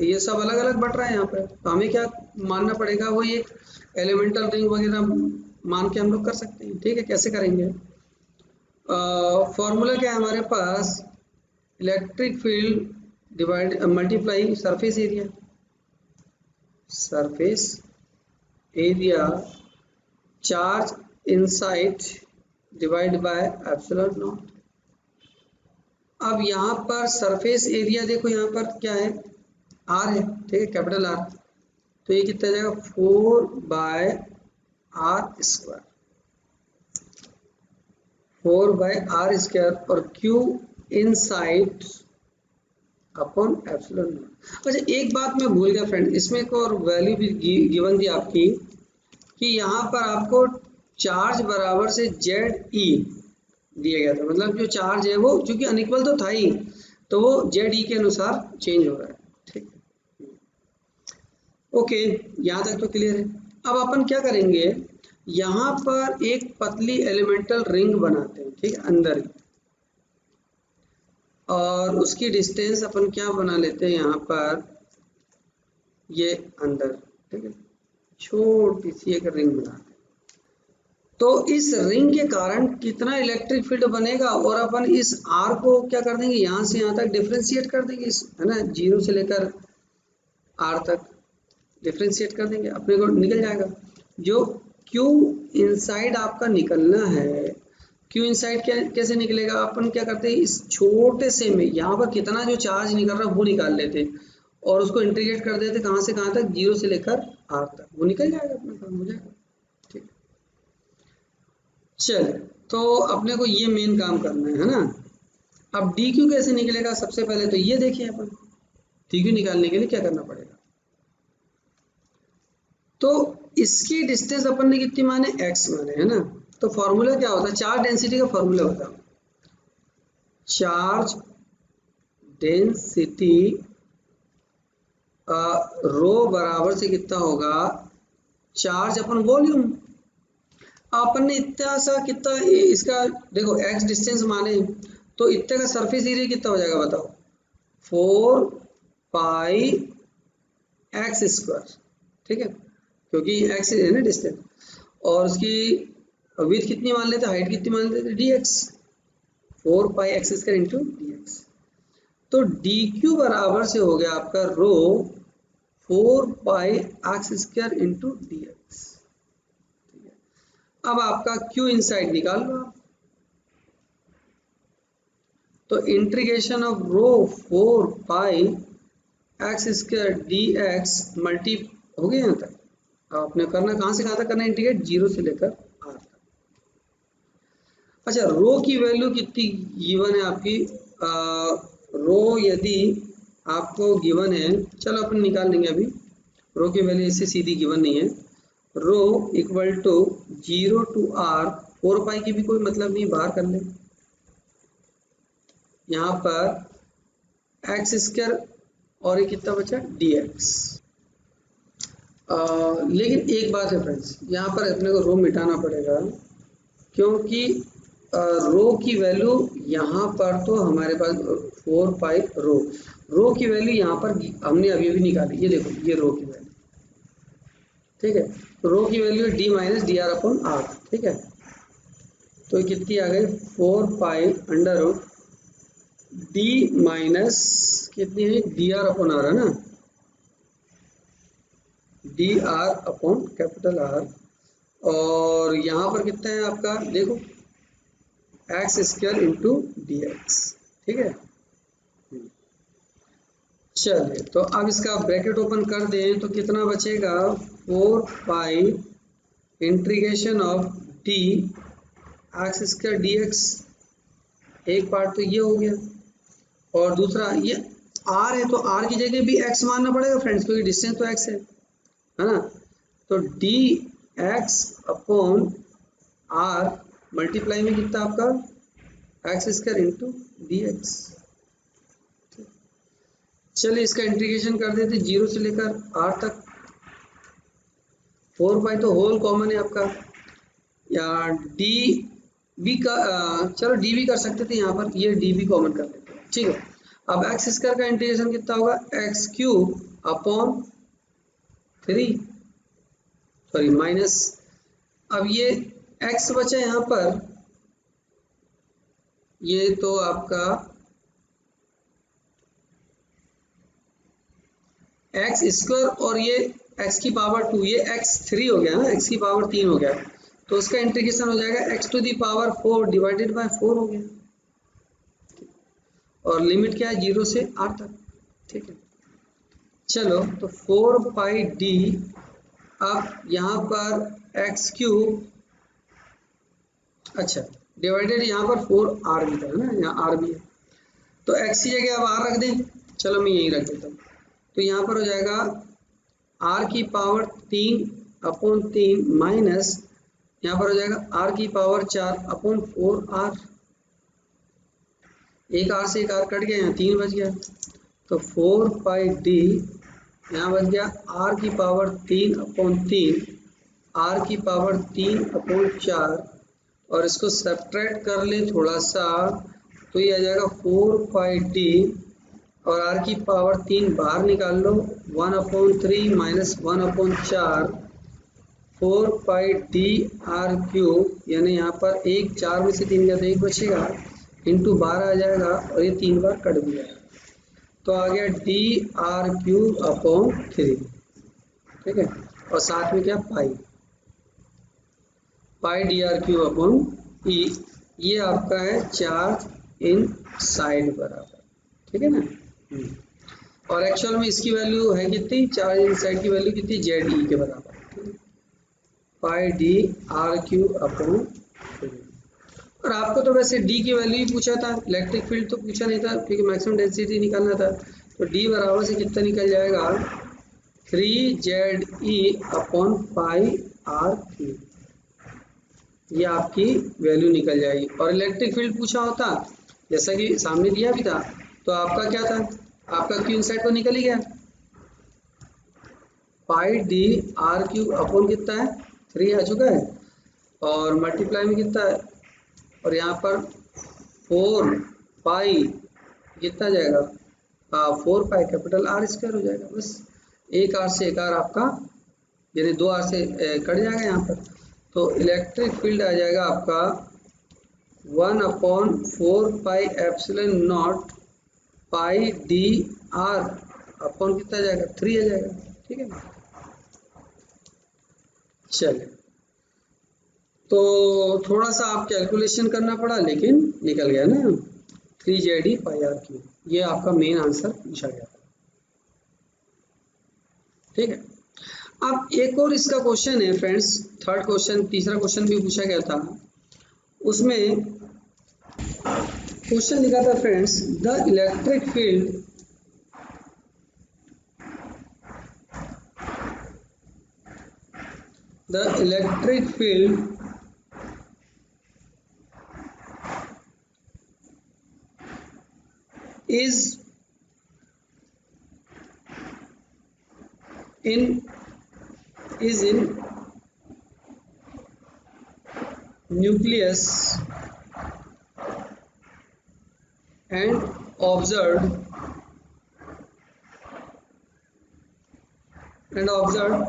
Speaker 1: ये सब अलग अलग बट रहा है यहाँ पर, तो हमें क्या मानना पड़ेगा, वो एक एलिमेंटल रिंग वगैरह मान के हम लोग कर सकते हैं। ठीक है, कैसे करेंगे, फॉर्मूला क्या है हमारे पास, electric field divide multiply surface area, surface area charge inside divide by epsilon naught. अब यहाँ पर सरफेस एरिया देखो, यहाँ पर क्या है, आर है। ठीक है, कैपिटल आर, तो ये कितना जाएगा 4/r², 4/r², और Q inside upon epsilon not. अच्छा, एक बात मैं भूल गया फ्रेंड, इसमें एक और वैल्यू भी गिवन थी आपकी, कि यहाँ पर आपको चार्ज बराबर से ZE दिया गया था, मतलब जो चार्ज है वो चूंकि अनइक्वल तो था ही, तो वो ZE के अनुसार चेंज हो रहा है। ठीक है, ओके, यहाँ तक तो क्लियर है। अब अपन क्या करेंगे, यहाँ पर एक पतली एलिमेंटल रिंग बनाते हैं। ठीक है, अंदर ही, और उसकी डिस्टेंस अपन क्या बना लेते हैं यहाँ पर, ये अंदर। ठीक है, छोटी सी एक रिंग बनाते हैं, तो इस रिंग के कारण कितना इलेक्ट्रिक फील्ड बनेगा, और अपन इस आर को क्या कर देंगे, यहाँ से यहाँ तक डिफ्रेंशिएट कर देंगे, है ना, 0 से लेकर आर तक डिफ्रेंशिएट कर देंगे, अपने को निकल जाएगा जो क्यू इनसाइड आपका निकलना है। क्यू इनसाइड कैसे निकलेगा, अपन क्या करते हैं, इस छोटे से में यहाँ पर कितना जो चार्ज निकल रहा है वो निकाल लेते हैं, और उसको इंटीग्रेट कर देते कहाँ से कहाँ तक, 0 से लेकर आर तक, वो निकल जाएगा, अपना काम हो जाएगा। ठीक, चल, तो अपने को ये मेन काम करना है ना। अब डी क्यू कैसे निकलेगा, सबसे पहले तो ये देखिए, अपन डी क्यू निकालने के लिए क्या करना पड़ेगा, तो इसकी डिस्टेंस अपन ने कितनी माने, x माने, है ना। तो फॉर्मूला क्या होता है, चार्ज डेंसिटी का फॉर्मूला बताओ, चार्ज डेंसिटी रो बराबर से कितना होगा, चार्ज अपन वॉल्यूम। अपन ने इतना सा कितना इसका देखो x डिस्टेंस माने, तो इतने का सरफेस एरिया कितना हो जाएगा बताओ, 4πx²। ठीक है, क्योंकि x है ना डिस्टेंस, और उसकी विड्थ कितनी मान लेते, हाइट कितनी मान लेते, dx, 4πx² इंटू dx। तो dq बराबर से हो गया आपका रो 4πx² इंटू dx। अब आपका q इनसाइड निकाल लो आप, तो integration of rho 4πx² dx multi हो गया यहाँ तक। आपने करना कहाँ से कहाँ तक करना है, इंटीग्रेट 0 से लेकर r तक। अच्छा, रो की वैल्यू कितनी गिवन है आपकी, रो यदि आपको गिवन है, चलो अपन निकाल लेंगे अभी, रो की वैल्यू इससे सीधी गिवन नहीं है, rho equal to 0 to r, 4π की भी कोई मतलब नहीं, बाहर कर ले, यहाँ पर x² और ये कितना बचा dx। लेकिन एक बात है फ्रेंड्स, यहाँ पर अपने को रो मिटाना पड़ेगा, क्योंकि रो की वैल्यू यहाँ पर तो हमारे पास 4π रो की वैल्यू यहाँ पर हमने अभी अभी निकाली, ये देखो ये रो की वैल्यू। ठीक है, तो रो की value D minus D R upon R. ठीक है, तो कितनी आ गई, 4π डी माइनस कितनी है, डी आर अपॉन आर, है ना, D R upon capital are, और यहाँ पर कितना है आपका देखो x² इंटू dx। ठीक है, चलिए, तो अब इसका ब्रैकेट ओपन कर दें तो कितना बचेगा, 4π integration of D x² dx। एक पार्ट तो ये हो गया, और दूसरा ये आर है तो आर की जगह भी एक्स मानना पड़ेगा फ्रेंड्स, क्योंकि डिस्टेंस तो एक्स है ना। तो D X upon R multiply में कितना आपका X square into D X. चलिए इसका इंटीग्रेशन कर देते 0 से लेकर आर तक। 4 पाई तो होल कॉमन है आपका, या डी बी का चलो डी भी कर सकते थे यहाँ पर, ये डी भी कॉमन कर लेते हैं, ठीक है। अब एक्स स्क्वायर का इंटीग्रेशन कितना होगा, x cube upon 3 sorry minus, अब ये x बचा यहाँ पर, ये तो आपका एक्स स्क्वायर और ये x की पावर 2, ये x3 हो गया ना, x की पावर 3 हो गया, तो उसका इंटीग्रेशन हो जाएगा x to the power 4 divided by 4 हो गया, और लिमिट क्या है 0 से r तक, ठीक है। चलो तो 4 पाई d, अब यहाँ पर एक्स क्यूब, अच्छा डिवाइडेड यहाँ पर 4r भी था ना, यहाँ r भी है, तो x की जगह अब r रख दें, चलो मैं यही रख देता हूँ, तो यहाँ पर हो जाएगा r की पावर 3 अपॉन 3 माइनस यहाँ पर हो जाएगा r की पावर 4 अपॉन 4r, एक r से एक r कट गया, यहाँ 3 बच गया, तो 4 पाई d यहाँ बच गया r की पावर 3 अपॉन 3, r की पावर 3 अपॉन 4, और इसको सब्ट्रैक्ट कर ले थोड़ा सा, तो ये आ जाएगा 4 पाई d, और r की पावर 3 बाहर निकाल लो, 1/3 माइनस 1/4, 4 पाई डी आर क्यूब, यानी यहाँ पर 4 में से 3 का तो 1 बचेगा, इंटू 12 आ जाएगा, और ये 3 बार कट भी जाएगा, तो आ गया डी आर क्यूब अपॉन 3, ठीक है, और साथ में क्या पाई डी आर क्यूब अपॉन ई, ये आपका है चार्ज इन साइड बराबर, ठीक है ना। और एक्चुअल में इसकी वैल्यू है कितनी, चार्ज इन साइड की वैल्यू कितनी, जेड ई के बराबर, पाई डी आर क्यूब अपॉन 3। और आपको तो वैसे डी की वैल्यू ही पूछा था, इलेक्ट्रिक फील्ड तो पूछा नहीं था, क्योंकि मैक्सिमम डेंसिटी निकालना था, तो डी बराबर से कितना निकल जाएगा, 3ZE upon pi are cube, ये आपकी वैल्यू निकल जाएगी। और इलेक्ट्रिक फील्ड पूछा होता, जैसा कि सामने दिया भी था, तो आपका क्या था, आपका क्यू इनसाइड तो निकल ही गया, पाई डी आर क्यूब अपॉन कितना है 3 आ चुका है, और मल्टीप्लाई में कितना है, और यहाँ पर 4 पाई कितना जाएगा, 4 पाई कैपिटल आर स्क्वायर हो जाएगा, बस एक आर से एक आर आपका, यानी 2 आर से कट जाएगा यहाँ पर, तो इलेक्ट्रिक फील्ड आ जाएगा आपका 1/4 पाई epsilon not pi D R upon कितना जाएगा 3 आ जाएगा, ठीक है। चलिए तो थोड़ा सा आप कैलकुलेशन करना पड़ा, लेकिन निकल गया ना, 3ZE पाई आर क्यूब, ये आपका मेन आंसर पूछा गया था, ठीक है। अब एक और इसका क्वेश्चन है फ्रेंड्स, थर्ड क्वेश्चन, तीसरा क्वेश्चन भी पूछा गया था, उसमें क्वेश्चन लिखा था friends, the electric field is in nucleus and observed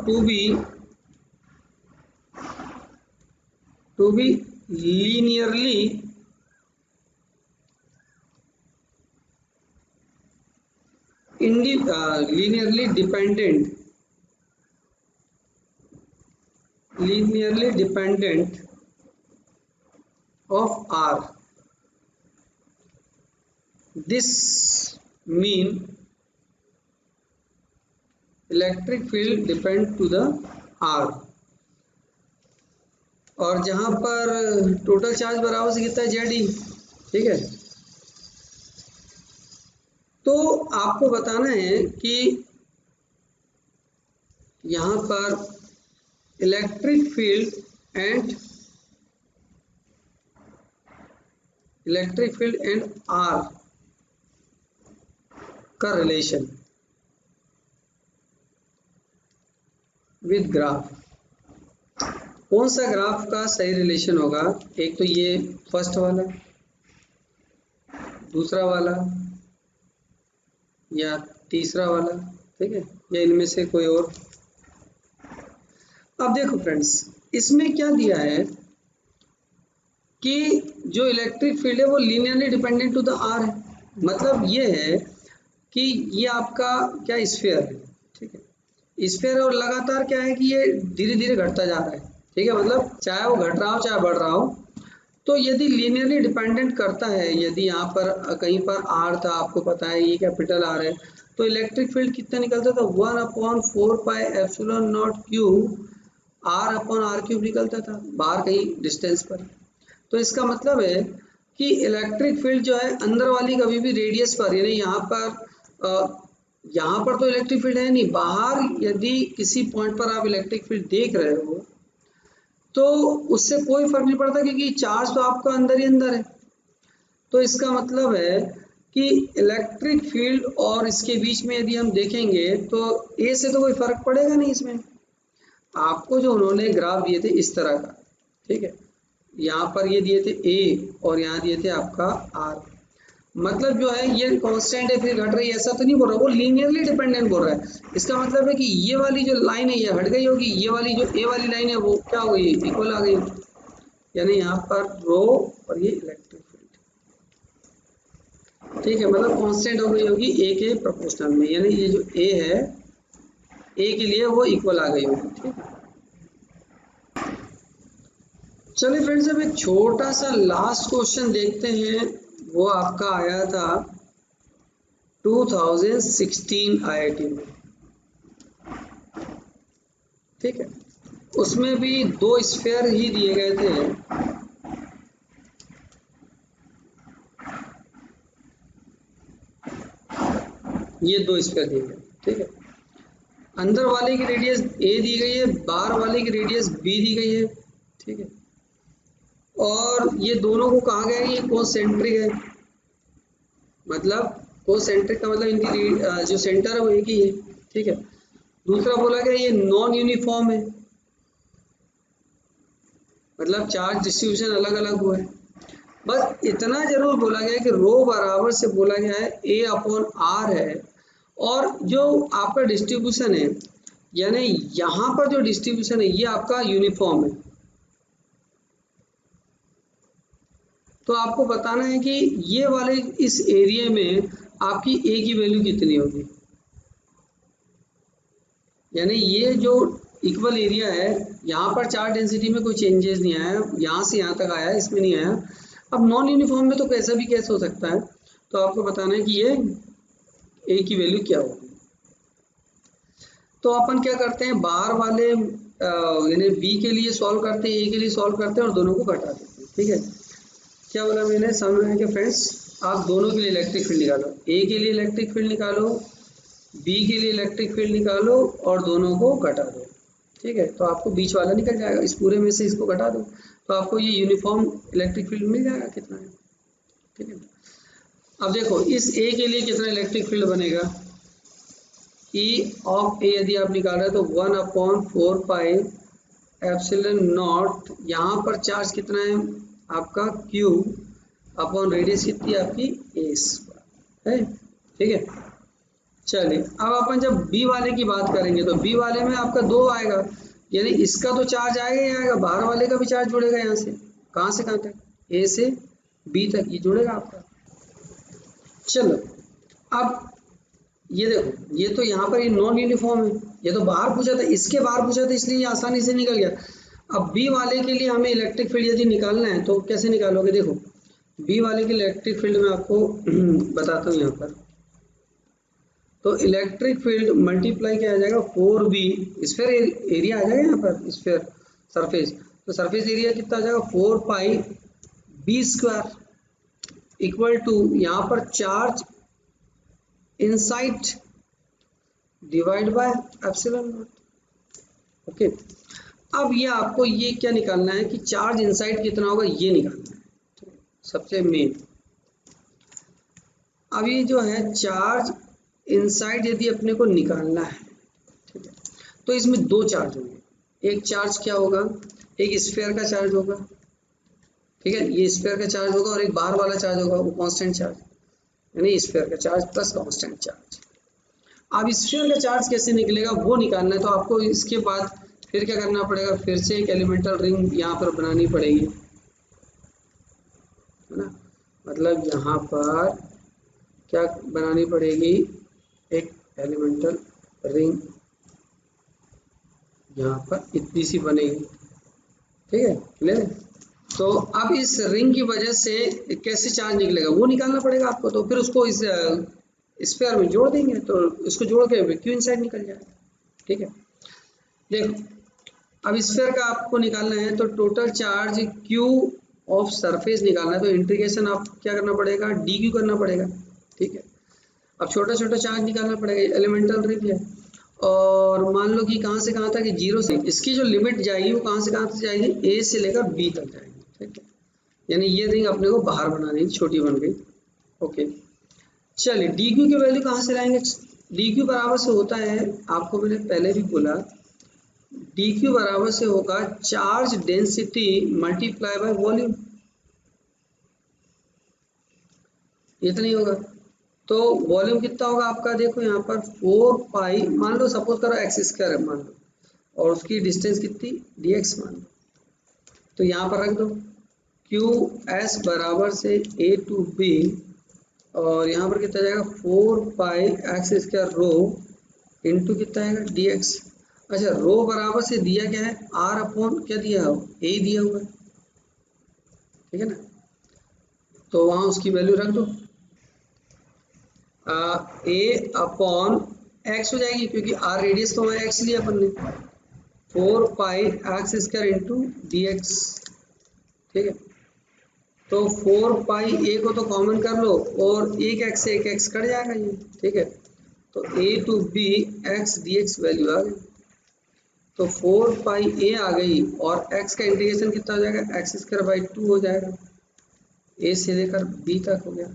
Speaker 1: to be linearly dependent of R. This mean electric field depend to the R, और जहां पर टोटल चार्ज बराबर से कितना है जेड ई, ठीक है, तो आपको बताना है कि यहाँ पर इलेक्ट्रिक फील्ड एंड आर का रिलेशन विद ग्राफ। कौन सा ग्राफ का सही रिलेशन होगा? एक तो ये फर्स्ट वाला, दूसरा वाला या तीसरा वाला, ठीक है, या इनमें से कोई और। अब देखो फ्रेंड्स, इसमें क्या दिया है कि जो इलेक्ट्रिक फील्ड है वो linearly dependent to the R है। मतलब ये है कि ये आपका क्या स्फीयर है, ठीक है, स्फीयर, और लगातार क्या है कि ये धीरे धीरे घटता जा रहा है, ठीक है, मतलब चाहे वो घट रहा हो चाहे बढ़ रहा हो। तो यदि लीनियरली डिपेंडेंट करता है, यदि यहाँ पर कहीं पर आर था, आपको पता है ये कैपिटल आर है, तो इलेक्ट्रिक फील्ड कितना निकलता था? 1/4πε0 Q R upon R cube निकलता था, बाहर कहीं डिस्टेंस पर। तो इसका मतलब है कि इलेक्ट्रिक फील्ड जो है अंदर वाली कभी भी रेडियस पर, यानी यहाँ पर तो इलेक्ट्रिक फील्ड है नहीं, बाहर यदि किसी पॉइंट पर आप इलेक्ट्रिक फील्ड देख रहे हो तो उससे कोई फर्क नहीं पड़ता, क्योंकि चार्ज तो आपका अंदर ही अंदर है। तो इसका मतलब है कि इलेक्ट्रिक फील्ड और इसके बीच में यदि हम देखेंगे तो ए से तो कोई फर्क पड़ेगा नहीं इसमें। आपको जो उन्होंने ग्राफ दिए थे इस तरह का, ठीक है, यहाँ पर ये दिए थे ए और यहाँ दिए थे आपका आर, मतलब जो है ये कांस्टेंट है फिर घट रही है, ऐसा तो नहीं बोल रहा, वो लीनियरली डिपेंडेंट बोल रहा है। इसका मतलब है कि ये वाली जो लाइन है ये हट गई होगी, ये वाली जो ए वाली लाइन है वो क्या हो गई? इक्वल आ गई, यानी यहाँ पर रो और ये इलेक्ट्रिक फील्ड, ठीक है, मतलब कांस्टेंट हो गई होगी ए के प्रोपोर्शनल में, यानी ये जो ए है ए के लिए वो इक्वल आ गई होगी, ठीक है। चलिए फ्रेंड्स, अब एक छोटा सा लास्ट क्वेश्चन देखते हैं, वो आपका आया था 2016 आईआईटी में, ठीक है, उसमें भी दो स्फीयर ही दिए गए थे। ये दो स्फीयर दिए गए, ठीक है, अंदर वाले की रेडियस ए दी गई है, बाहर वाले की रेडियस बी दी गई है, ठीक है, और ये दोनों को कहा गया है ये कोसेंट्रिक है, मतलब कोसेंट्रिक का मतलब इनकी जो सेंटर है वो एक ही है, ठीक है। दूसरा बोला गया ये नॉन यूनिफॉर्म है, मतलब चार्ज डिस्ट्रीब्यूशन अलग अलग हुआ है। बस इतना जरूर बोला गया है कि रो बराबर से बोला गया है ए अपॉन आर है, और जो आपका डिस्ट्रीब्यूशन है, यानी यहाँ पर जो डिस्ट्रीब्यूशन है ये आपका यूनिफॉर्म है। तो आपको बताना है कि ये वाले इस एरिया में आपकी ए की वैल्यू कितनी होगी, यानी ये जो इक्वल एरिया है, यहाँ पर चार्ज डेंसिटी में कोई चेंजेस नहीं आया, यहाँ से यहाँ तक आया, इसमें नहीं आया। अब नॉन यूनिफॉर्म में तो कैसा भी कैसे हो सकता है, तो आपको बताना है कि ये ए की वैल्यू क्या होगी। तो अपन क्या करते हैं, बाहर वाले यानी बी के लिए सॉल्व करते हैं, ए के लिए सॉल्व करते हैं और दोनों को घटा देते हैं, ठीक है। क्या बोला मैंने, समझ में कि फ्रेंड्स आप दोनों के लिए इलेक्ट्रिक फील्ड निकालो, ए के लिए इलेक्ट्रिक फील्ड निकालो, बी के लिए इलेक्ट्रिक फील्ड निकालो और दोनों को घटा दो, ठीक है। तो आपको बीच वाला निकल जाएगा, इस पूरे में से इसको घटा दो तो आपको ये यूनिफॉर्म इलेक्ट्रिक फील्ड मिल जाएगा कितना है, ठीक है। अब देखो इस ए के लिए कितना इलेक्ट्रिक फील्ड बनेगा, ई ऑफ ए यदि आप निकाल रहे हैं तो 1/4πε0, यहाँ पर चार्ज कितना है आपका क्यू अपॉन रेडियस कितनी है आपकी ए है, ठीक है। चलिए अब अपन जब बी वाले की बात करेंगे तो बी वाले में आपका 2 आएगा, यानी इसका तो चार्ज आएगा ही आएगा, बाहर वाले का भी चार्ज जुड़ेगा, यहाँ से कहाँ से कहाँ तक, ए से बी तक ये जुड़ेगा आपका। चलो अब ये देखो, ये तो यहाँ पर ये नॉन यूनिफॉर्म है, ये तो बाहर पूछा था, इसके बाहर पूछा था इसलिए ये आसानी से निकल गया। अब बी वाले के लिए हमें इलेक्ट्रिक फील्ड यदि निकालना है तो कैसे निकालोगे, देखो बी वाले के इलेक्ट्रिक फील्ड में आपको बताता हूँ यहाँ पर। तो इलेक्ट्रिक फील्ड मल्टीप्लाई क्या आ जाएगा 4b, स्फीयर एरिया आ जाएगा यहाँ पर, स्फीयर सरफेस, तो सरफेस एरिया कितना आ जाएगा 4πb² इक्वल टू यहाँ पर charge inside divide by epsilon not. Okay, अब ये आपको ये क्या निकालना है कि चार्ज इनसाइड कितना होगा ये निकालना है सबसे मेन। अब ये जो है चार्ज इनसाइड यदि अपने को निकालना है, ठीक है, तो इसमें दो चार्ज होंगे। एक चार्ज क्या होगा, एक स्फीयर का चार्ज होगा, ठीक है, ये स्फीयर का चार्ज होगा, और एक बाहर वाला चार्ज होगा वो कांस्टेंट चार्ज, यानी स्फीयर का चार्ज प्लस कांस्टेंट चार्ज। अब स्फीयर का चार्ज कैसे निकलेगा वो निकालना है, तो आपको इसके बाद फिर क्या करना पड़ेगा, फिर से एक एलिमेंटल रिंग यहाँ पर बनानी पड़ेगी, है ना। मतलब यहाँ पर क्या बनानी पड़ेगी, एक एलिमेंटल रिंग यहाँ पर इतनी सी बनेगी, ठीक है, क्लियर। तो अब इस रिंग की वजह से कैसे चार्ज निकलेगा वो निकालना पड़ेगा आपको। तो फिर उसको इस स्फीयर में जोड़ देंगे, तो इसको जोड़ के क्यू इनसाइड निकल जाएगा, ठीक है। देखो, अब स्फीयर का आपको निकालना है, तो total charge Q of surface निकालना है, तो इंटीग्रेशन आप क्या करना पड़ेगा, डी क्यू करना पड़ेगा, ठीक है। अब छोटा छोटा चार्ज निकालना पड़ेगा, एलिमेंटल रिंग है, और मान लो कि कहाँ से कहाँ तक, 0 से, इसकी जो लिमिट जाएगी वो कहाँ से कहाँ तक जाएगी, ए से लेकर बी तक जाएगी, ठीक है। यानी ये रिंग अपने को बाहर बनानी है, छोटी बन गई। ओके, चलिए डी क्यू की वैल्यू कहाँ से लाएंगे, डी क्यू बराबर से होता है, आपको मैंने पहले भी बोला, डी क्यू बराबर से होगा charge density multiply by volume, इतना ही होगा। तो वॉल्यूम कितना होगा आपका, देखो यहाँ पर 4 पाई, मान लो सपोज करो एक्स स्क्वायर है मान लो, और उसकी डिस्टेंस कितनी dx मान लो, तो यहाँ पर रख दो क्यू एस बराबर से ए टू बी, और यहाँ पर कितना जाएगा 4 pi X square rho into कितना आएगा dx। अच्छा, रो बराबर से दिया क्या है, आर अपॉन क्या दिया है, ए दिया हुआ है, ठीक है ना। तो वहाँ उसकी वैल्यू रख दो, ए अपॉन एक्स हो जाएगी, क्योंकि आर रेडियस तो हमारे एक्स लिया अपन ने, 4 pi X square into D X, ठीक है। तो 4 पाई ए को तो कॉमन कर लो, और एक एक्स से एक एक्स कट जाएगा ये, ठीक है। तो A to B X D X value आ गई, तो 4 पाई ए आ गई, और एक्स का इंटीग्रेशन कितना हो जाएगा, एक्स स्क्वायर बाई 2 हो जाएगा, ए से लेकर बी तक हो गया।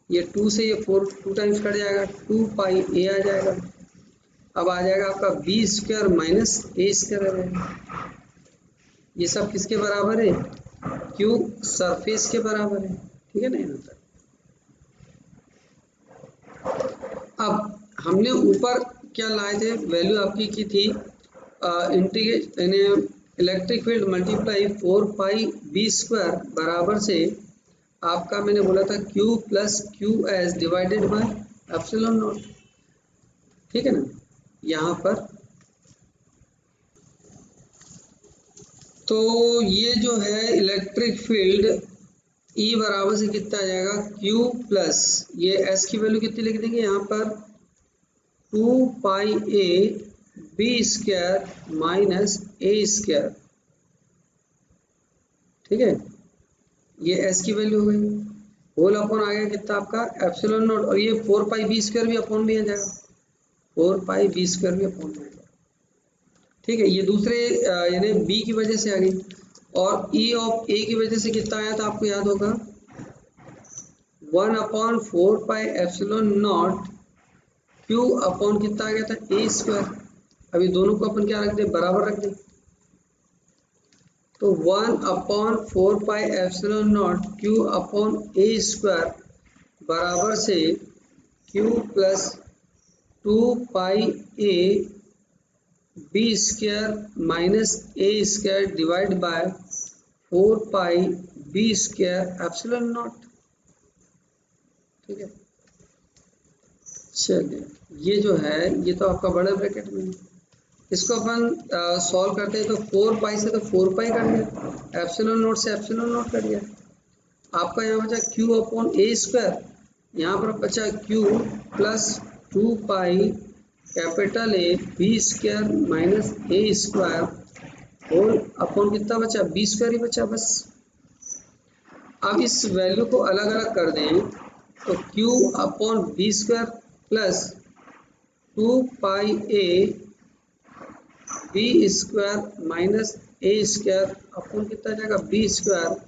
Speaker 1: ये 2 से ये 4 2 टाइम्स कट जाएगा, 2 पाई ए आ जाएगा। अब आ जाएगा आपका B square minus A square आ जाएगा। ये सब किसके बराबर है, क्यू सरफेस के बराबर है, ठीक है ना यहाँ तक। अब हमने ऊपर क्या लाए थे, वैल्यू आपकी की थी integrate electric field multiply 4 pi B square बराबर से आपका मैंने बोला था Q plus Q S divided by epsilon naught, ठीक है ना। यहाँ पर तो ये जो है इलेक्ट्रिक फील्ड E बराबर से कितना आ जाएगा, Q प्लस ये S की वैल्यू कितनी लिख देंगे यहाँ पर 2 pi A B square minus A square, ठीक है। ये S की वैल्यू हो गई, होल अपॉन आ गया कितना आपका एप्सिलॉन नॉट, और ये 4 पाई बी स्क्वायर भी अपॉन भी आ जाएगा, 4 पाई बी स्क्वायर भी अपॉन में आ जाएगा, ठीक है। ये दूसरे यानी बी की वजह से आ गई, और ई ऑफ ए की वजह से कितना आया था आपको याद होगा, 1 upon 4 pi epsilon naught Q upon कितना आ गया था ए स्क्वायर। अभी दोनों को अपन क्या रख दे, बराबर रख दे, तो 1 upon 4 pi epsilon naught Q upon A square बराबर से Q plus 2 pi A B square minus A square divide by 4 pi B square epsilon naught, ठीक है। चलिए ये जो है ये तो आपका बड़े ब्रैकेट में है, इसको अपन सॉल्व करते हैं, तो 4 पाई से तो 4 पाई कट गया, एप्सिलॉन नॉट से एप्सिलॉन नॉट कट गया, आपका यहाँ बचा क्यू अपॉन ए स्क्वायर, यहाँ पर बचा Q plus 2 pi capital A B square minus A square whole upon कितना बचा, बी स्क्वायर ही बचा बस। अब इस वैल्यू को अलग अलग कर दें, तो Q upon B square plus 2 pi A B square minus A square upon कितना जाएगा बी स्क्वायर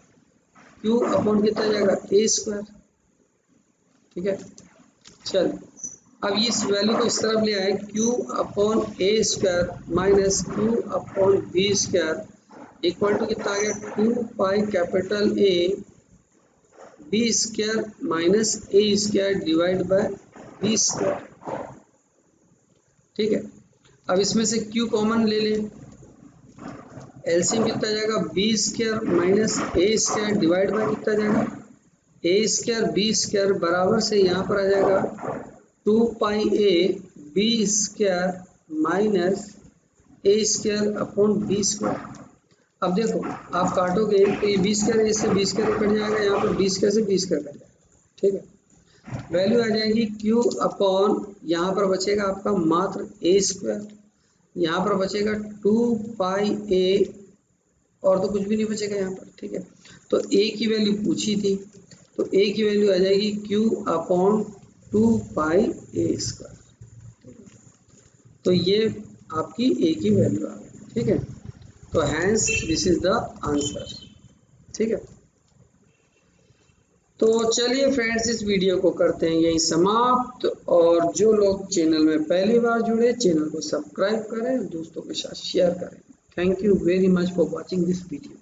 Speaker 1: क्यू अपॉन कितना जाएगा ए स्क्वायर। ठीक है, चल अब इस वैल्यू को इस तरफ ले आए, Q upon A square minus Q upon B square equal to कितना आ गया 2 pi capital A B square minus A square divide by B square. ठीक है, अब इसमें से क्यू कॉमन ले लें, एलसीएम कितना जाएगा B square minus A square divide by कितना जाएगा ए स्क्वायर बी स्क्वायर बराबर से यहाँ पर आ जाएगा 2 pi A B square minus A square upon B square. अब देखो आप काटोगे तो ये बी स्क्वायर ए से बी स्क्वायर कट जाएगा, यहाँ पर बी स्क्वायर से बी स्क्वायर कट जाएगा। ठीक है, वैल्यू आ जाएगी क्यू अपॉन यहाँ पर बचेगा आपका मात्र ए स्क्वायर, यहाँ पर बचेगा 2 पाई ए और तो कुछ भी नहीं बचेगा यहाँ पर। ठीक है, तो ए की वैल्यू पूछी थी तो ए की वैल्यू आ जाएगी क्यू अपॉन 2 पाई ए स्क्वायर। तो ये आपकी ए की वैल्यू आ गई। ठीक है, तो hence this is the answer. ठीक है, तो चलिए फ्रेंड्स इस वीडियो को करते हैं यही समाप्त, और जो लोग चैनल में पहली बार जुड़े चैनल को सब्सक्राइब करें, दोस्तों के साथ शेयर करें। Thank you very much for watching this video.